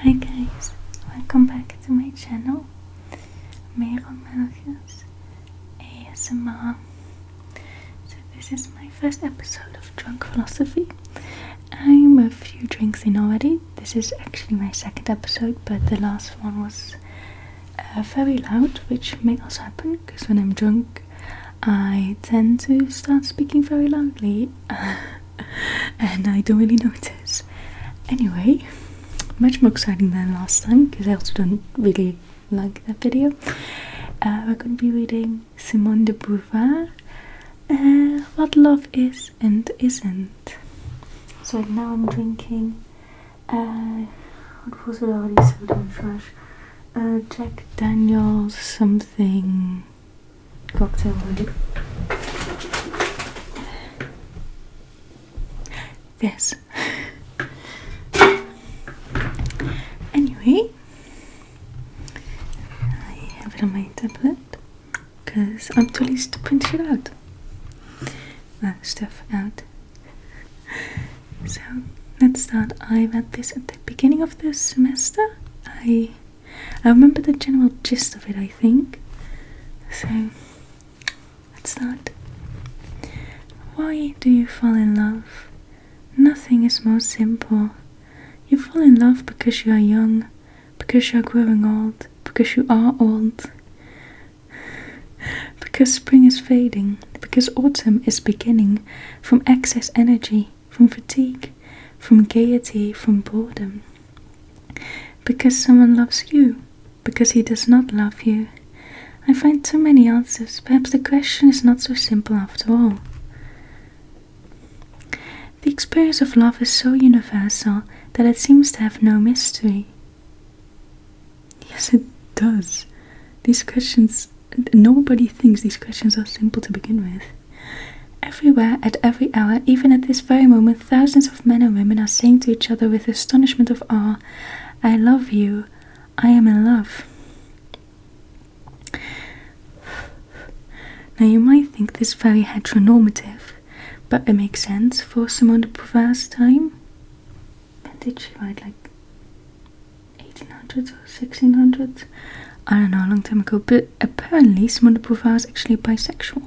Hi guys, welcome back to my channel, Merel Melchius ASMR. So this is my first episode of Drunk Philosophy. I'm a few drinks in already. This is actually my second episode, but the last one was very loud, which may also happen because when I'm drunk I tend to start speaking very loudly and I don't really notice. Anyway, much more exciting than last time because I also don't really like that video. We're going to be reading Simone de Beauvoir, What Love Is and Isn't. So right now I'm drinking, what was it already so damn fresh? Jack Daniel's something cocktail, right? Yes. Anyway, I have it on my tablet because I'm too lazy to print shit out. Stuff out. So let's start. I read this at the beginning of the semester. I remember the general gist of it, I think. So let's start. Why do you fall in love? Nothing is more simple. You fall in love because you are young, because you are growing old, because you are old, because spring is fading, because autumn is beginning, from excess energy, from fatigue, from gaiety, from boredom. Because someone loves you, because he does not love you. I find too many answers. Perhaps the question is not so simple after all. The experience of love is so universal that it seems to have no mystery. Yes, it does. These questions, nobody thinks these questions are simple to begin with. Everywhere, at every hour, even at this very moment, thousands of men and women are saying to each other with astonishment of awe, I love you, I am in love. Now you might think this very heteronormative, but it makes sense for Simone de Beauvoir's time. When did she write, like 1800s or 1600s? I don't know, a long time ago. But apparently Simone de Beauvoir is actually bisexual.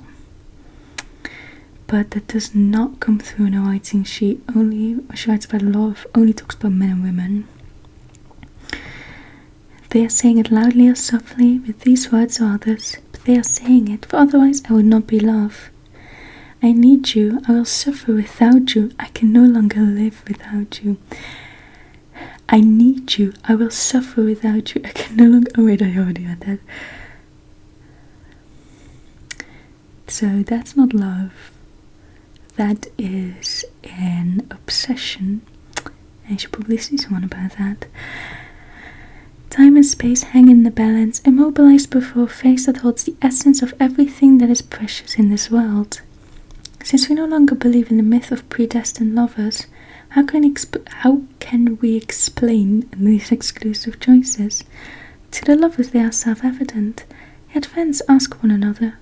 But that does not come through in her writing. She writes about love, only talks about men and women. They are saying it loudly or softly, with these words or others, but they are saying it, for otherwise I would not be love. I need you, I will suffer without you, I can no longer live without you. I need you, I will suffer without you, I can no longer... Oh wait, I already read that. So that's not love. That is an obsession. I should probably see someone about that. Time and space hang in the balance, immobilized before a face that holds the essence of everything that is precious in this world. Since we no longer believe in the myth of predestined lovers, how can we explain these exclusive choices? To the lovers they are self-evident, yet friends ask one another,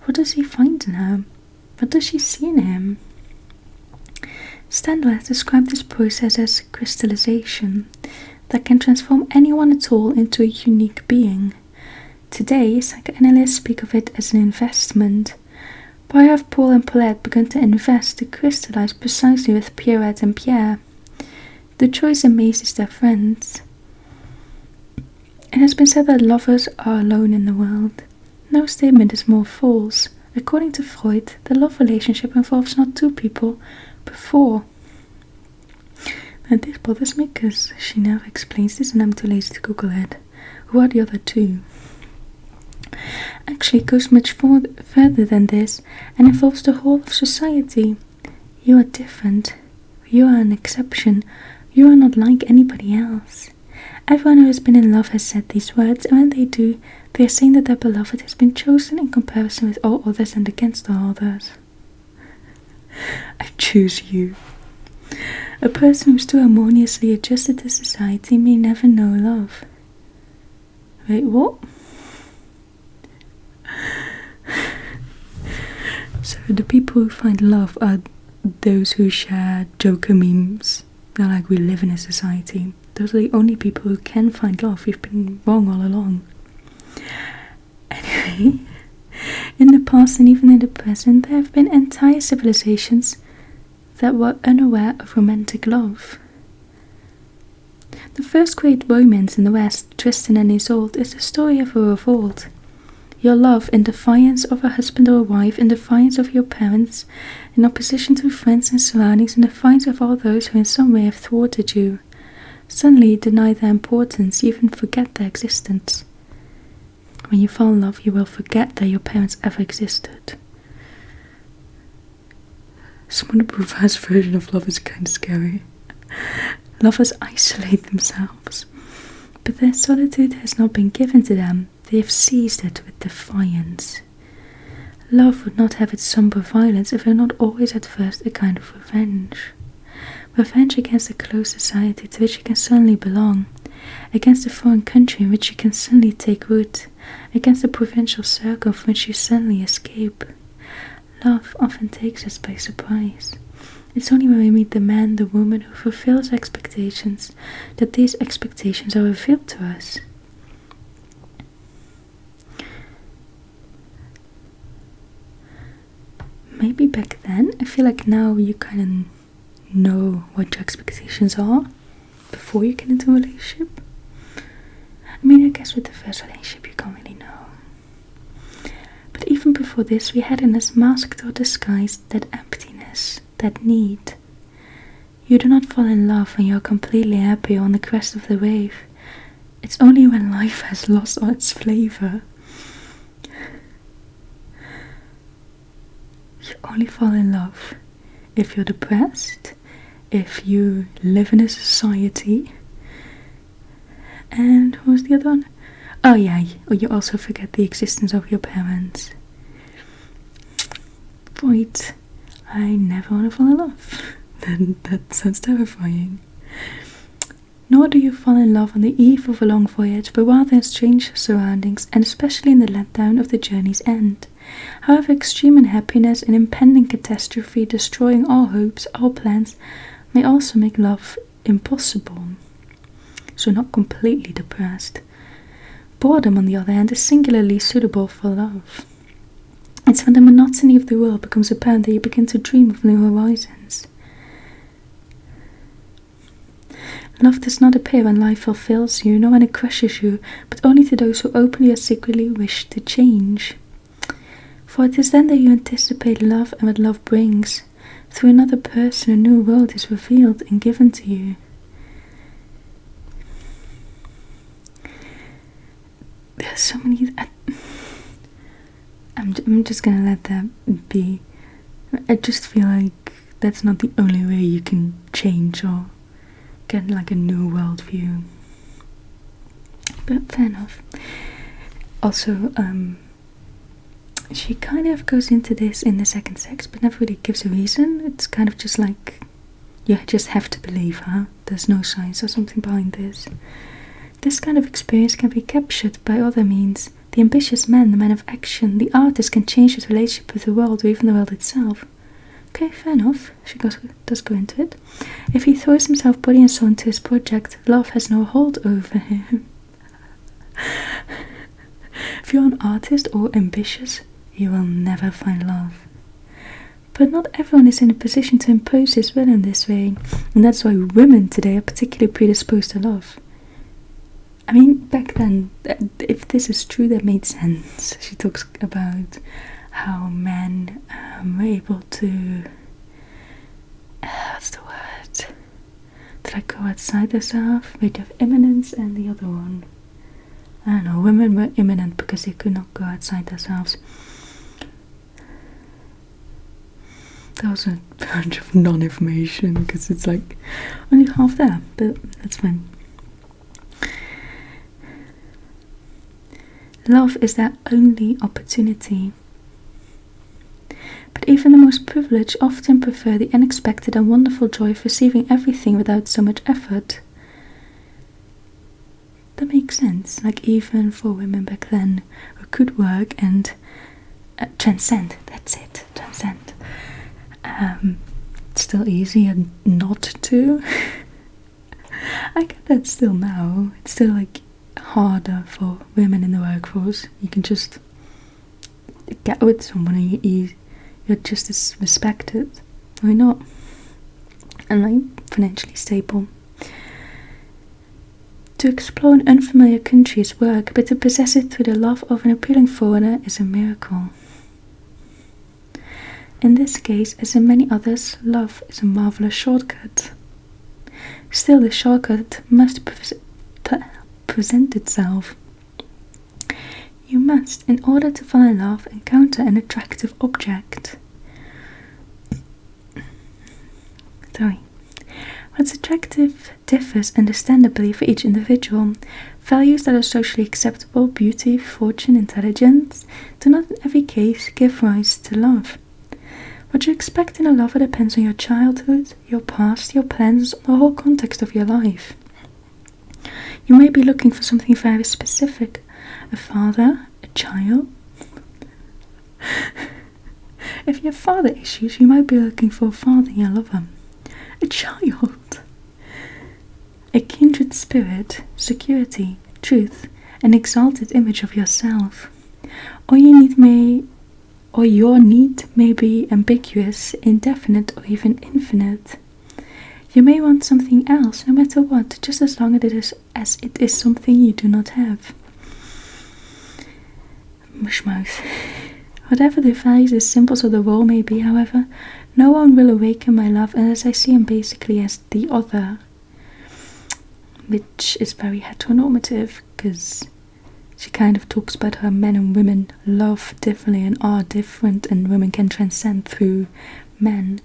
what does he find in her? What does she see in him? Stendhal has described this process as crystallization, that can transform anyone at all into a unique being. Today, psychoanalysts speak of it as an investment. Why have Paul and Paulette begun to invest, to crystallize precisely with Pierrette and Pierre? The choice amazes their friends. It has been said that lovers are alone in the world. No statement is more false. According to Freud, the love relationship involves not two people, but four. And this bothers me because she never explains this and I'm too lazy to Google it. Who are the other two? Actually, it goes much further than this and involves the whole of society. You are different. You are an exception. You are not like anybody else. Everyone who has been in love has said these words, and when they do, they are saying that their beloved has been chosen in comparison with all others and against all others. I choose you. A person who is too harmoniously adjusted to society may never know love. Wait, what? So the people who find love are those who share Joker memes. They're like, we live in a society. Those are the only people who can find love. You've been wrong all along. Anyway, in the past and even in the present, there have been entire civilizations that were unaware of romantic love. The first great romance in the West, Tristan and Isolde, is the story of a revolt. Your love in defiance of a husband or a wife, in defiance of your parents, in opposition to friends and surroundings, in defiance of all those who in some way have thwarted you. Suddenly deny their importance, even forget their existence. When you fall in love, you will forget that your parents ever existed. Simone de Beauvoir's version of love is kind of scary. Lovers isolate themselves, but their solitude has not been given to them. They have seized it with defiance. Love would not have its sombre violence if it were not always at first a kind of revenge. Revenge against the close society to which you can suddenly belong, against the foreign country in which you can suddenly take root, against the provincial circle from which you suddenly escape. Love often takes us by surprise. It's only when we meet the man, the woman who fulfills expectations, that these expectations are revealed to us. Maybe back then, I feel like now you kind of know what your expectations are before you get into a relationship. I mean, I guess with the first relationship you can't really know. But even before this, we had in us masked or disguised that emptiness, that need. You do not fall in love when you are completely happy on the crest of the wave. It's only when life has lost all its flavor. You only fall in love if you're depressed, if you live in a society, and what was the other one? Oh yeah, or you also forget the existence of your parents. Right, I never want to fall in love. That sounds terrifying. Nor do you fall in love on the eve of a long voyage, but rather in strange surroundings, and especially in the letdown of the journey's end. However extreme unhappiness and impending catastrophe, destroying all hopes, all plans, may also make love impossible. So not completely depressed. Boredom, on the other hand, is singularly suitable for love. It's when the monotony of the world becomes apparent that you begin to dream of new horizons. Love does not appear when life fulfills you, nor when it crushes you, but only to those who openly or secretly wish to change. For it is then that you anticipate love and what love brings. Through another person, a new world is revealed and given to you. There's so many... I'm just gonna let that be. I just feel like that's not the only way you can change or get like a new worldview. But fair enough. Also, she kind of goes into this in the second sex, but never really gives a reason. It's kind of just like, you just have to believe her. There's no science or something behind this. This kind of experience can be captured by other means. The ambitious man, the man of action, the artist can change his relationship with the world or even the world itself. Okay, fair enough. She does go into it. If he throws himself body and soul into his project, love has no hold over him. If you're an artist or ambitious, you will never find love. But not everyone is in a position to impose his will in this way, and that's why women today are particularly predisposed to love. I mean, back then, if this is true, that made sense. She talks about how men were able to, what's the word? To like go outside themselves, maybe have imminence, and the other one. I don't know, women were imminent because they could not go outside themselves. That was a bunch of non-information because it's like only half there, but that's fine. Love is their only opportunity. But even the most privileged often prefer the unexpected and wonderful joy of receiving everything without so much effort. That makes sense, like even for women back then who could work and transcend, that's it, transcend. It's still easier not to. I get that still now. It's still like harder for women in the workforce. You can just get with someone and you're just as respected. Why not? And like financially stable. To explore an unfamiliar country is work, but to possess it through the love of an appealing foreigner is a miracle. In this case, as in many others, love is a marvelous shortcut. Still, the shortcut must present itself. You must, in order to fall in love, encounter an attractive object. What's attractive differs understandably for each individual. Values that are socially acceptable, beauty, fortune, intelligence, do not in every case give rise to love. What you expect in a lover depends on your childhood, your past, your plans, the whole context of your life. You may be looking for something very specific. A father, a child. If you have father issues, you might be looking for a father in your lover. A child. A kindred spirit, security, truth, an exalted image of yourself. Or your need may be ambiguous, indefinite, or even infinite. You may want something else, no matter what, just as long as it is something you do not have. Mushmouth. Whatever the values or symbols of the role may be, however, no one will awaken my love unless I see him basically as the other, which is very heteronormative, because she kind of talks about how men and women love differently and are different, and women can transcend through men.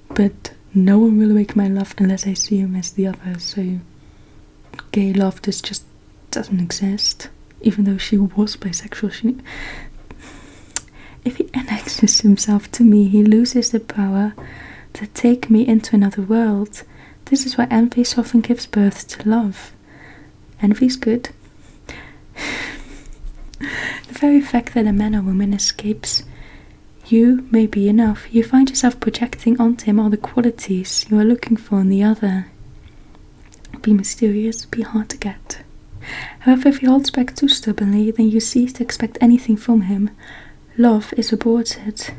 But no one will awaken my love unless I see him as the other, so gay love just doesn't exist. Even though she was bisexual, if he annexes himself to me, he loses the power to take me into another world. This is why envy so often gives birth to love. Envy's good. The very fact that a man or woman escapes you may be enough. You find yourself projecting onto him all the qualities you are looking for in the other. Be mysterious, be hard to get. However, if he holds back too stubbornly, then you cease to expect anything from him. Love is aborted.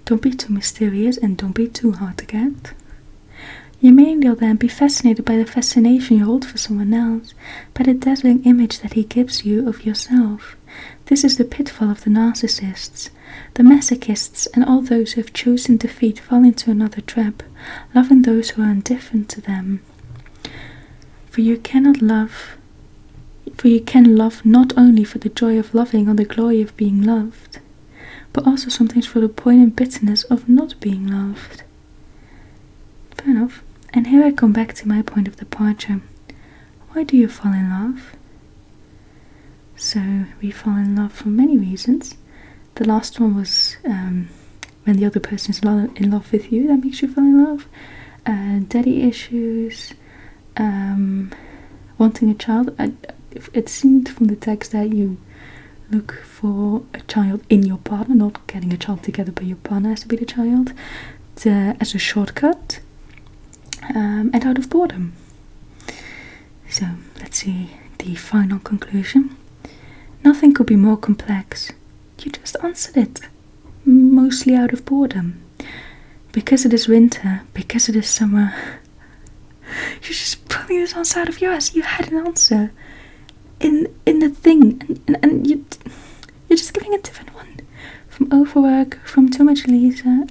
Don't be too mysterious and don't be too hard to get. You may then be fascinated by the fascination you hold for someone else, by the dazzling image that he gives you of yourself. This is the pitfall of the narcissists. The masochists and all those who have chosen defeat fall into another trap, loving those who are indifferent to them. For you can love not only for the joy of loving or the glory of being loved, but also sometimes for the poignant bitterness of not being loved. Fair enough. And here I come back to my point of departure. Why do you fall in love? So, we fall in love for many reasons. The last one was when the other person is in love with you, that makes you fall in love. Daddy issues, wanting a child. It seemed from the text that you look for a child in your partner, not getting a child together, but your partner has to be the child, as a shortcut, and out of boredom. So, let's see the final conclusion. Nothing could be more complex. You just answered it. Mostly out of boredom. Because it is winter, because it is summer. You're just pulling this answer out of your ass. You had an answer in the thing, and you're just giving a different one. From overwork, from too much leisure,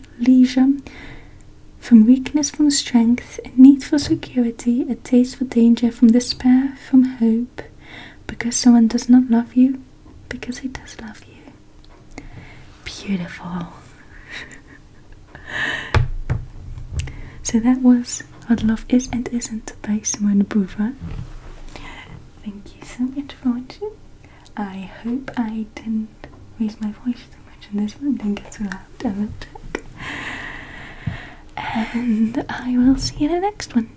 from weakness, from strength, a need for security, a taste for danger, from despair, from hope. Because someone does not love you, because he does love you. Beautiful. So that was What Love Is and Isn't by Simone de Beauvoir. Thank you so much for watching. I hope I didn't raise my voice too much in this one, didn't get too loud. I will check. And I will see you in the next one.